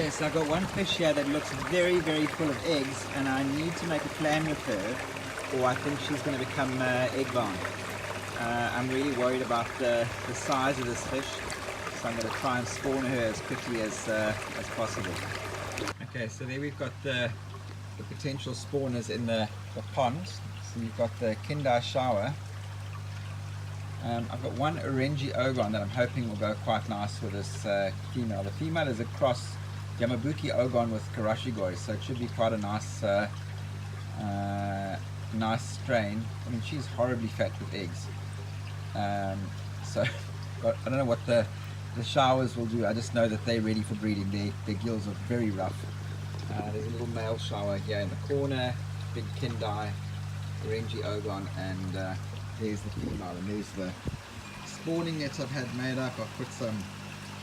Okay, so I've got one fish here that looks very, very full of eggs, and I need to make a plan with her, or I think she's going to become egg-bound. I'm really worried about the size of this fish, so I'm going to try and spawn her as quickly as possible. Okay, so there we've got the potential spawners in the pond. So you've got the Kindai shower. I've got one Orangi Ogon that I'm hoping will go quite nice with this female. The female is a cross Yamabuki Ogon with Karashigoi, so it should be quite a nice nice strain. I mean, she's horribly fat with eggs. So I don't know what the showers will do. I just know that they're ready for breeding. Their gills are very rough. There's a little male shower here in the corner, big Kindai, Orangi Ogon, and there's the female, and there's the spawning net I've had made up. I've put some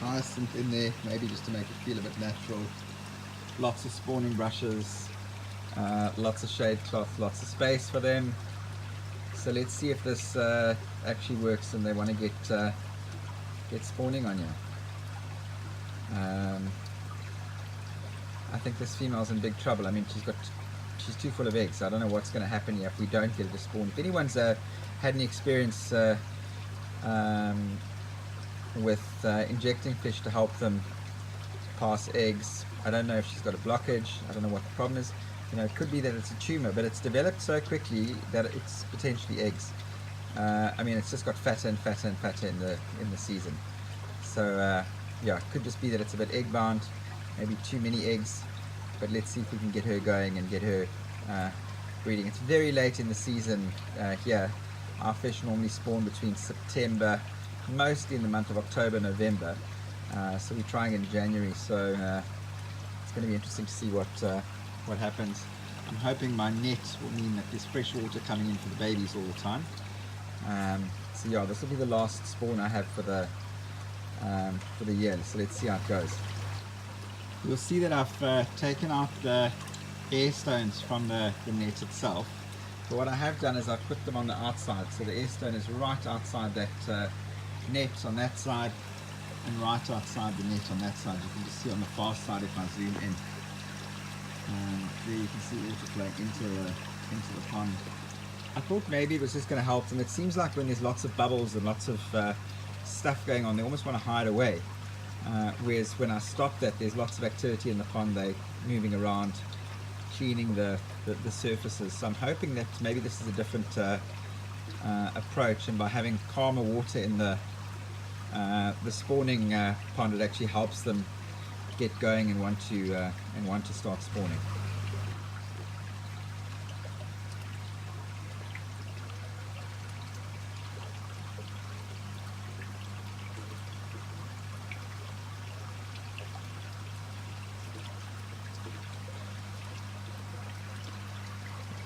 hyacinth in there, maybe just to make it feel a bit natural. Lots of spawning brushes, lots of shade cloth, lots of space for them. So let's see if this actually works and they want to get spawning on you. I think this female's in big trouble. I mean, she's too full of eggs. I don't know what's going to happen here if we don't get her to spawn. If anyone's had any experience with injecting fish to help them pass eggs, I don't know if she's got a blockage. I don't know what the problem is. You know, it could be that it's a tumor, but it's developed so quickly that it's potentially eggs. I mean, it's just got fatter and fatter and fatter in the season. So yeah, it could just be that it's a bit egg bound, maybe too many eggs. But let's see if we can get her going and get her breeding. It's very late in the season here. Our fish normally spawn between September, mostly in the month of October, November. So we're trying in January. So it's going to be interesting to see what happens. I'm hoping my net will mean that there's fresh water coming in for the babies all the time. So yeah, this will be the last spawn I have for the year. So let's see how it goes. You'll see that I've taken out the air stones from the net itself. But what I have done is I've put them on the outside, so the air stone is right outside that net on that side, and right outside the net on that side. You can just see on the far side if I zoom in. There you can see water flowing into the pond. I thought maybe it was just going to help them. It seems like when there's lots of bubbles and lots of stuff going on, they almost want to hide away. Whereas when I stop that, there's lots of activity in the pond. They're moving around, cleaning the surfaces. So I'm hoping that maybe this is a different approach, and by having calmer water in the spawning pond, it actually helps them get going and want to start spawning.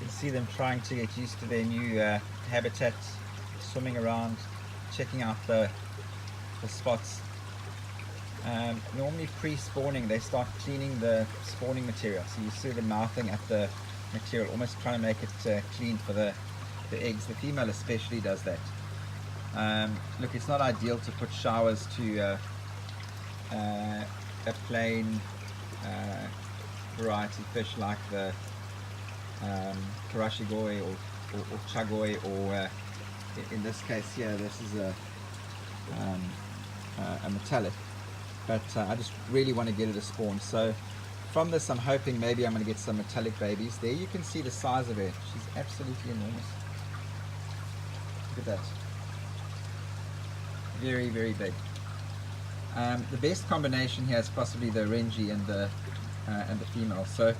See them trying to get used to their new habitat, swimming around, checking out the spots. Normally pre-spawning they start cleaning the spawning material, so you see them mouthing at the material, almost trying to make it clean for the eggs. The female especially does that. Look, it's not ideal to put showers to a plain variety fish like the Karashigoi or Chagoi, or in this case here, this is a metallic. But I just really want to get it to spawn. So from this, I'm hoping maybe I'm going to get some metallic babies. There you can see the size of her. She's absolutely enormous. Look at that. Very, very big. The best combination here is possibly the Orangi and the female. So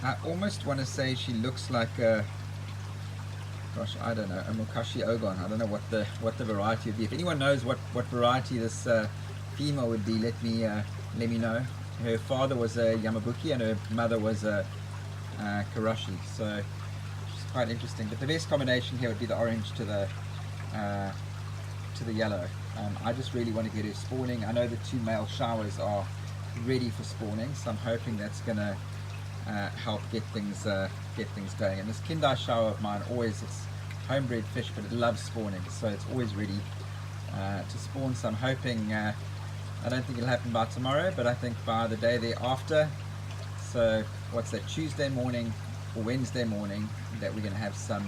I almost want to say she looks like a, gosh, I don't know, a Mokashi Ogon. I don't know what the variety would be. If anyone knows what variety this female would be, let me know. Her father was a Yamabuki and her mother was a Karashi, so she's quite interesting. But the best combination here would be the orange to the yellow. I just really want to get her spawning. I know the two male showers are ready for spawning, so I'm hoping that's going to help get things going. And this Kindai shower of mine, always, it's homebred fish, but it loves spawning, so it's always ready to spawn. So I'm hoping I don't think it'll happen by tomorrow, but I think by the day thereafter, so what's that, Tuesday morning or Wednesday morning, that we're going to have some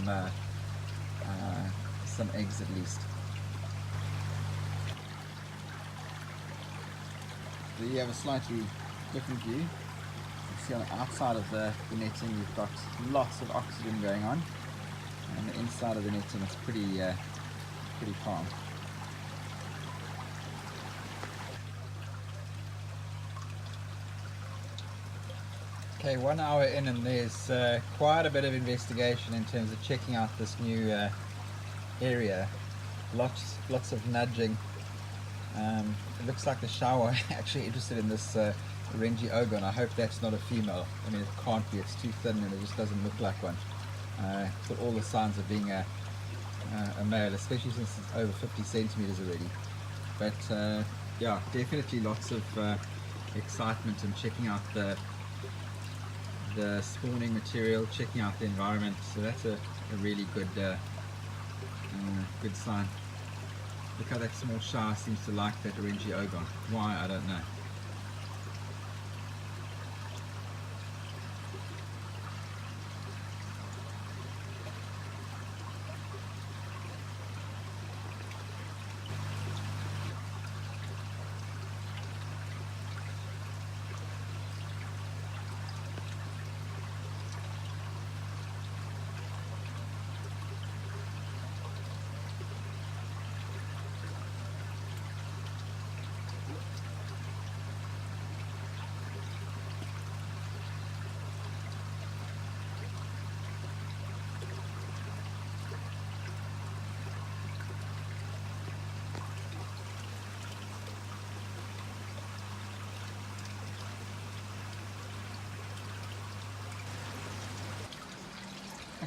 eggs at least. So you have a slightly different view. You can see on the outside of the netting you've got lots of oxygen going on, and the inside of the netting is pretty calm. Okay, 1 hour in, and there's quite a bit of investigation in terms of checking out this new area. Lots of nudging. It looks like the shower actually interested in this Orange Ogon. I hope that's not a female. I mean, it can't be, it's too thin and it just doesn't look like one. It's got all the signs of being a male, especially since it's over 50 centimeters already. But yeah, definitely lots of excitement and checking out the spawning material, checking out the environment. So that's a really good good sign. Look how that small shower seems to like that Orange Ogon. Why, I don't know.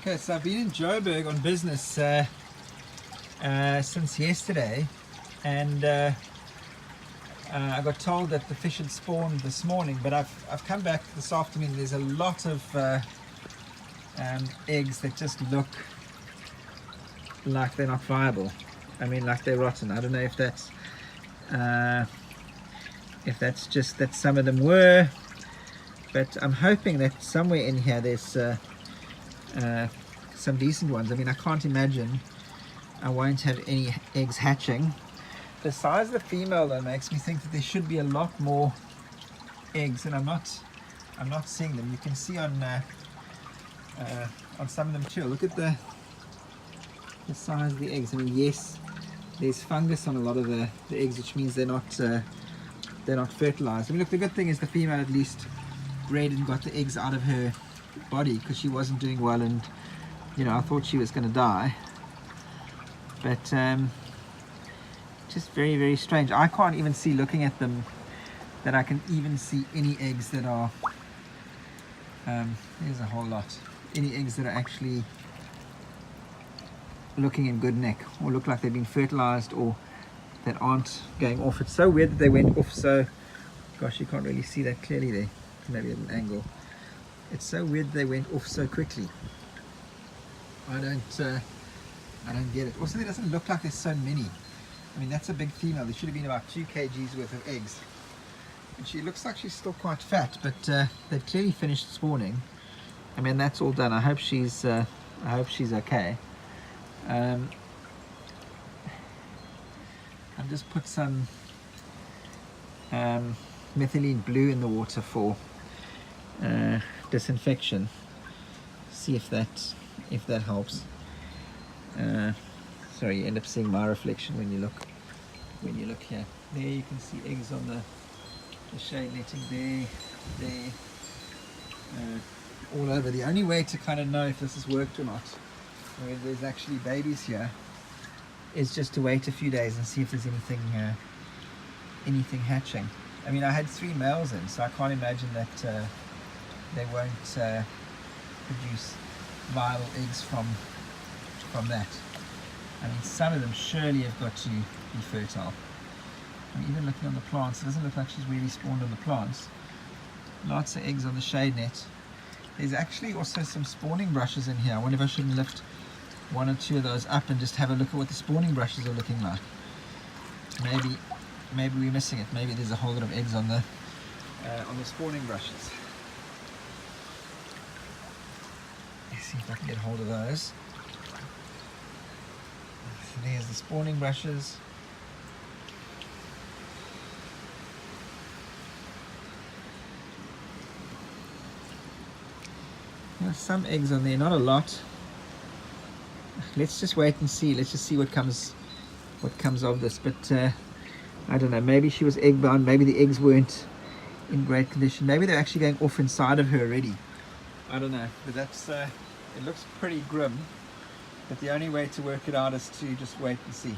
Okay, so I've been in Joburg on business since yesterday, and I got told that the fish had spawned this morning, but I've come back this afternoon. There's a lot of eggs that just look like they're not viable. I mean, like they're rotten. I don't know if that's just that some of them were, but I'm hoping that somewhere in here there's some decent ones. I mean, I can't imagine I won't have any eggs hatching. The size of the female though makes me think that there should be a lot more eggs, and I'm not seeing them. You can see on some of them too. Look at the size of the eggs. I mean, yes, there's fungus on a lot of the eggs, which means they're not fertilized. I mean, look, the good thing is the female at least bred and got the eggs out of her body, because she wasn't doing well, and you know, I thought she was going to die. But just very, very strange. I can't even see, looking at them, that I can even see any eggs that are there's a whole lot, any eggs that are actually looking in good nick, or look like they've been fertilized, or that aren't going off. It's so weird that they went off so, gosh, you can't really see that clearly there, maybe at an angle. It's so weird they went off so quickly. I don't get it. Also, it doesn't look like there's so many. I mean, that's a big female. There should have been about 2 kgs worth of eggs. And she looks like she's still quite fat, but they've clearly finished spawning. I mean, that's all done. I hope she's okay. I've just put some methylene blue in the water for disinfection. See if that helps. Sorry, you end up seeing my reflection when you look here. There you can see eggs on the shade netting there, all over. The only way to kind of know if this has worked or not, where there's actually babies here, is just to wait a few days and see if there's anything hatching. I mean, I had 3 males in, so I can't imagine that they won't produce viable eggs from that. I mean, some of them surely have got to be fertile. I mean, even looking on the plants, it doesn't look like she's really spawned on the plants. Lots of eggs on the shade net. There's actually also some spawning brushes in here. I wonder if I shouldn't lift 1 or 2 of those up and just have a look at what the spawning brushes are looking like. maybe we're missing it. Maybe there's a whole lot of eggs on the spawning brushes. Let's see if I can get hold of those. So there's the spawning brushes. There's some eggs on there, not a lot. Let's just wait and see. Let's just see what comes of this. But I don't know, maybe she was egg bound, maybe the eggs weren't in great condition, maybe they're actually going off inside of her already. I don't know, but that's it looks pretty grim, but the only way to work it out is to just wait and see.